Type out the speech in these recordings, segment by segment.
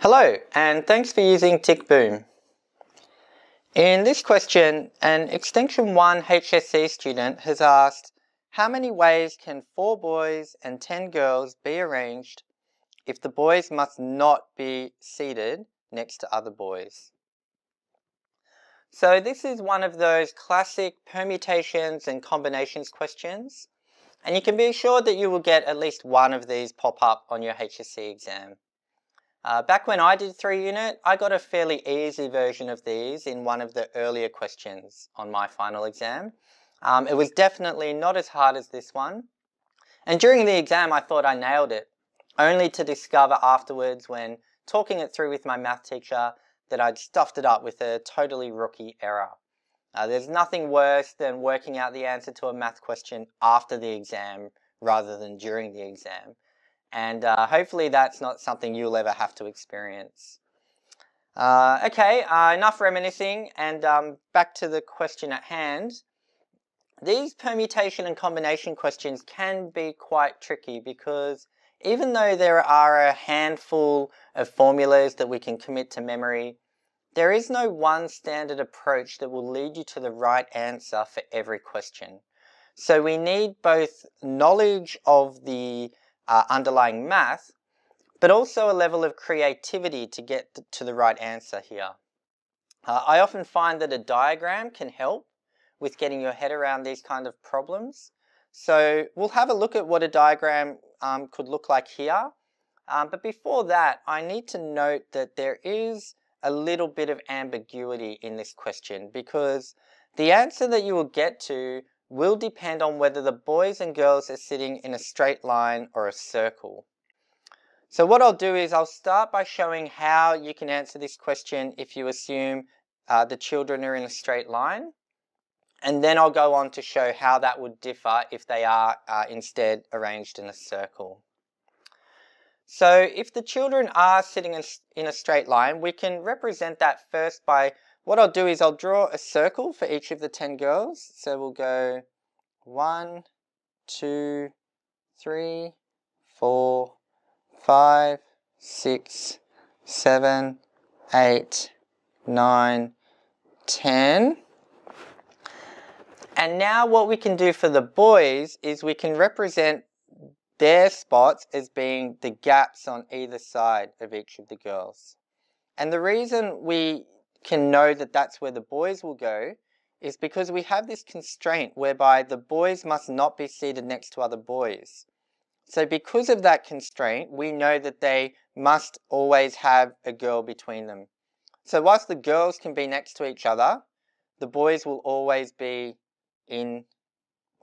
Hello, and thanks for using TickBoom. In this question, an Extension 1 HSC student has asked, how many ways can 4 boys and 10 girls be arranged if the boys must not be seated next to other boys? So this is one of those classic permutations and combinations questions, and you can be assured that you will get at least one of these pop up on your HSC exam. Back when I did 3 unit, I got a fairly easy version of these in one of the earlier questions on my final exam. It was definitely not as hard as this one. And during the exam, I thought I nailed it, only to discover afterwards when talking it through with my math teacher that I'd stuffed it up with a totally rookie error. There's nothing worse than working out the answer to a math question after the exam rather than during the exam. And hopefully that's not something you'll ever have to experience. Okay, enough reminiscing, and back to the question at hand. These permutation and combination questions can be quite tricky because even though there are a handful of formulas that we can commit to memory, there is no one standard approach that will lead you to the right answer for every question. So we need both knowledge of the underlying math, but also a level of creativity to get to the right answer here. I often find that a diagram can help with getting your head around these kind of problems. So we'll have a look at what a diagram could look like here. But before that, I need to note that there is a little bit of ambiguity in this question because the answer that you will get to will depend on whether the boys and girls are sitting in a straight line or a circle. So what I'll do is I'll start by showing how you can answer this question if you assume the children are in a straight line. And then I'll go on to show how that would differ if they are instead arranged in a circle. So if the children are sitting in a straight line, we can represent that first by, what I'll do is I'll draw a circle for each of the 10 girls. So we'll go 1, 2, 3, 4, 5, 6, 7, 8, 9, 10. And now what we can do for the boys is we can represent their spots as being the gaps on either side of each of the girls. And the reason we can know that that's where the boys will go is because we have this constraint whereby the boys must not be seated next to other boys. So because of that constraint, we know that they must always have a girl between them. So whilst the girls can be next to each other, the boys will always be in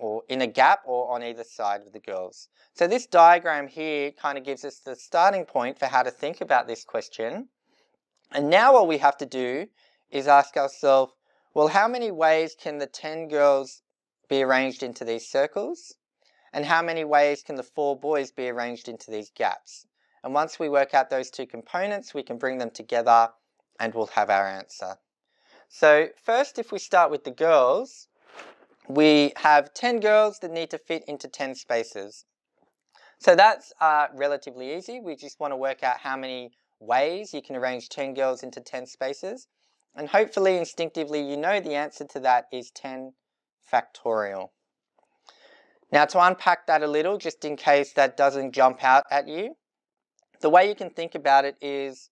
a gap or on either side of the girls. So this diagram here kind of gives us the starting point for how to think about this question. And now what we have to do is ask ourselves, well, how many ways can the 10 girls be arranged into these circles? And how many ways can the 4 boys be arranged into these gaps? And once we work out those two components, we can bring them together and we'll have our answer. So first, if we start with the girls, we have 10 girls that need to fit into 10 spaces. So that's relatively easy. We just want to work out how many ways you can arrange 10 girls into 10 spaces. And hopefully, instinctively, you know the answer to that is 10 factorial. Now, to unpack that a little, just in case that doesn't jump out at you, the way you can think about it is,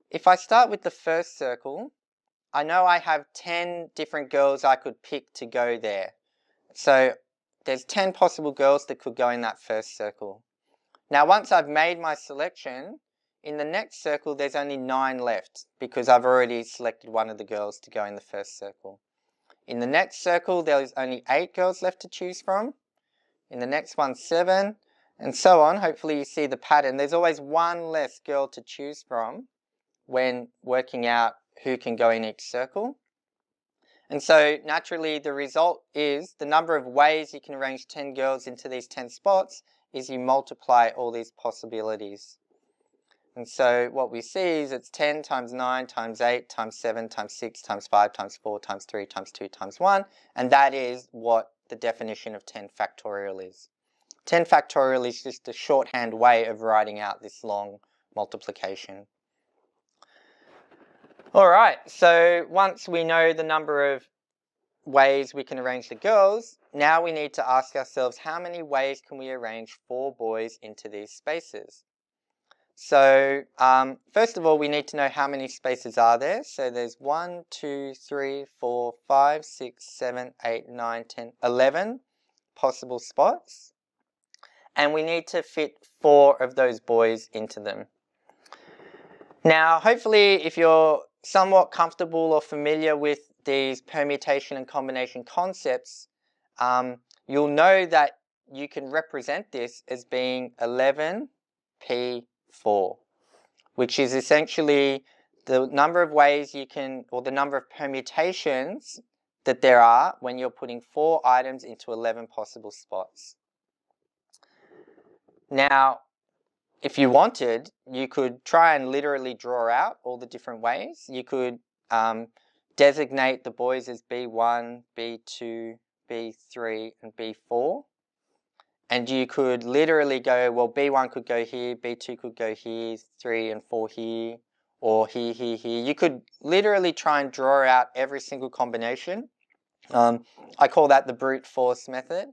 if I start with the first circle, I know I have 10 different girls I could pick to go there. So there's 10 possible girls that could go in that first circle. Now once I've made my selection, in the next circle there's only 9 left because I've already selected one of the girls to go in the first circle. In the next circle there's only 8 girls left to choose from. In the next one 7, and so on. Hopefully you see the pattern. There's always one less girl to choose from when working out who can go in each circle. And so naturally the result is the number of ways you can arrange 10 girls into these 10 spots is you multiply all these possibilities. And so what we see is it's 10 times 9 times 8 times 7 times 6 times 5 times 4 times 3 times 2 times 1, and that is what the definition of 10 factorial is. 10 factorial is just a shorthand way of writing out this long multiplication. All right, so once we know the number of ways we can arrange the girls, now we need to ask ourselves how many ways can we arrange 4 boys into these spaces. So first of all, we need to know how many spaces are there. So there's 1, 2, 3, 4, 5, 6, 7, 8, 9, 10, 11 possible spots. And we need to fit 4 of those boys into them. Now, hopefully, if you're somewhat comfortable or familiar with these permutation and combination concepts, you'll know that you can represent this as being 11p4, which is essentially the number of ways you can, or the number of permutations that there are when you're putting 4 items into 11 possible spots. Now, if you wanted, you could try and literally draw out all the different ways. You could designate the boys as B1, B2, B3, and B4. And you could literally go, well, B1 could go here, B2 could go here, 3 and 4 here, or here, here, here. You could literally try and draw out every single combination. I call that the brute force method.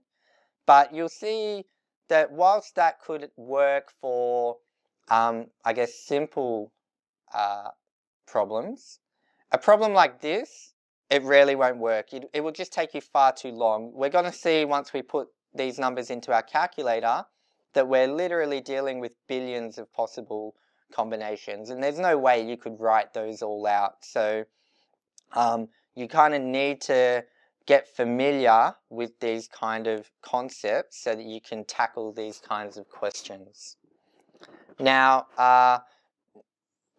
But you'll see that whilst that could work for, I guess, simple problems, a problem like this, it really won't work. It will just take you far too long. We're going to see once we put these numbers into our calculator that we're literally dealing with billions of possible combinations, and there's no way you could write those all out. So you kind of need to get familiar with these kind of concepts so that you can tackle these kinds of questions. Now,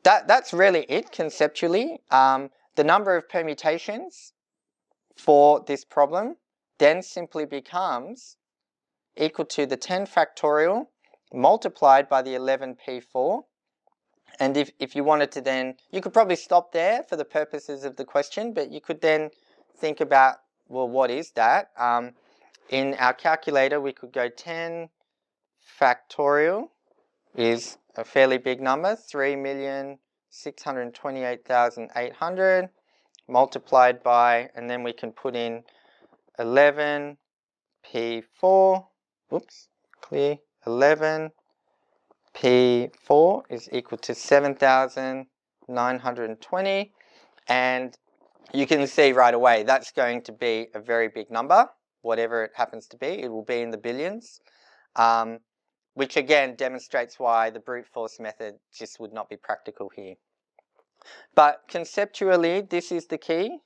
that's really it conceptually. The number of permutations for this problem then simply becomes equal to the 10 factorial multiplied by the 11p4. And if you wanted to then, you could probably stop there for the purposes of the question, but you could then think about, well, what is that? In our calculator, we could go 10 factorial is a fairly big number, 3,628,800 multiplied by, and then we can put in 11p4, oops, clear, 11p4 is equal to 7,920, and you can see right away that's going to be a very big number, whatever it happens to be. It will be in the billions, which again demonstrates why the brute force method just would not be practical here. But conceptually, this is the key.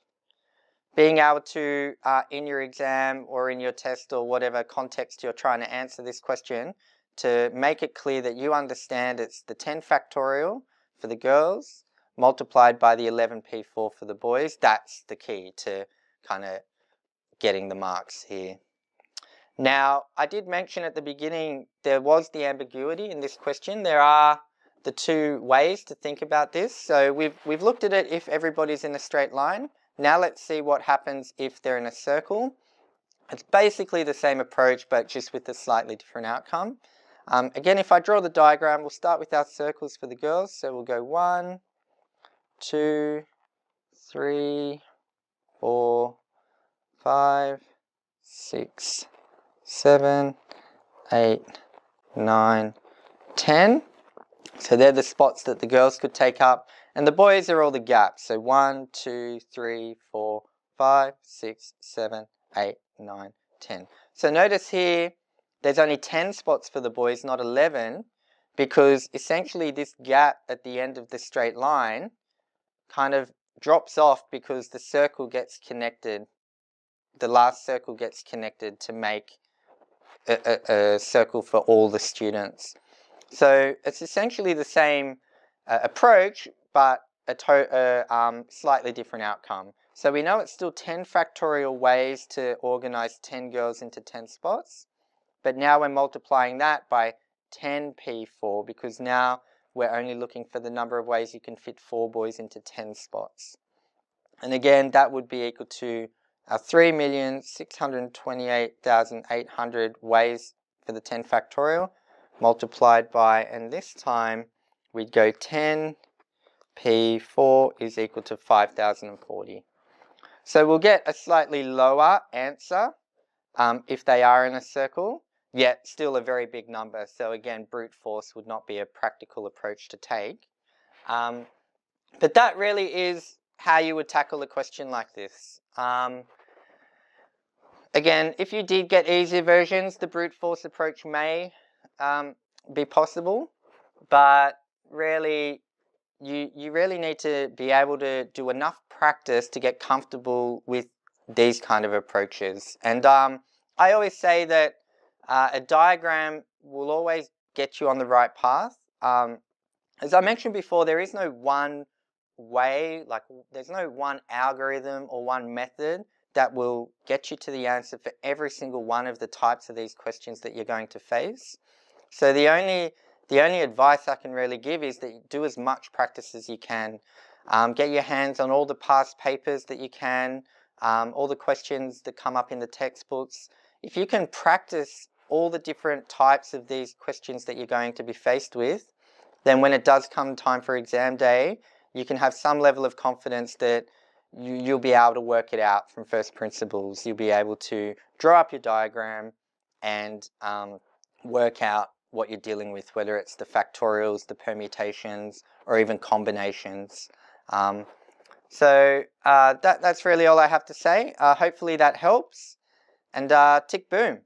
Being able to, in your exam or in your test or whatever context you're trying to answer this question, to make it clear that you understand it's the 10 factorial for the girls multiplied by the 11p4 for the boys. That's the key to kind of getting the marks here. Now, I did mention at the beginning there was the ambiguity in this question. There are the 2 ways to think about this. So we've looked at it if everybody's in a straight line. Now let's see what happens if they're in a circle. It's basically the same approach, but just with a slightly different outcome. Again, if I draw the diagram, we'll start with our circles for the girls. So we'll go 1, 2, 3, 4, 5, 6, 7, 8, 9, 10. So they're the spots that the girls could take up. And the boys are all the gaps. So 1, 2, 3, 4, 5, 6, 7, 8, 9, 10. So notice here, there's only 10 spots for the boys, not 11, because essentially this gap at the end of the straight line kind of drops off because the circle gets connected. The last circle gets connected to make a circle for all the students. So it's essentially the same approach, but a slightly different outcome. So we know it's still 10 factorial ways to organize 10 girls into 10 spots, but now we're multiplying that by 10p4 because now we're only looking for the number of ways you can fit 4 boys into 10 spots. And again, that would be equal to our 3,628,800 ways for the 10 factorial multiplied by, and this time we'd go 10 P4 is equal to 5040. So we'll get a slightly lower answer if they are in a circle, yet still a very big number. So again, brute force would not be a practical approach to take. But that really is how you would tackle a question like this. Again, if you did get easier versions, the brute force approach may be possible, but really, you really need to be able to do enough practice to get comfortable with these kind of approaches. And I always say that a diagram will always get you on the right path. As I mentioned before, there is no one way, like there's no one algorithm or one method that will get you to the answer for every single one of the types of these questions that you're going to face. So the only advice I can really give is that you do as much practice as you can. Get your hands on all the past papers that you can, all the questions that come up in the textbooks. If you can practice all the different types of these questions that you're going to be faced with, then when it does come time for exam day, you can have some level of confidence that you'll be able to work it out from first principles. You'll be able to draw up your diagram and work out what you're dealing with, whether it's the factorials, the permutations, or even combinations. So that's really all I have to say. Hopefully that helps, and tick boom.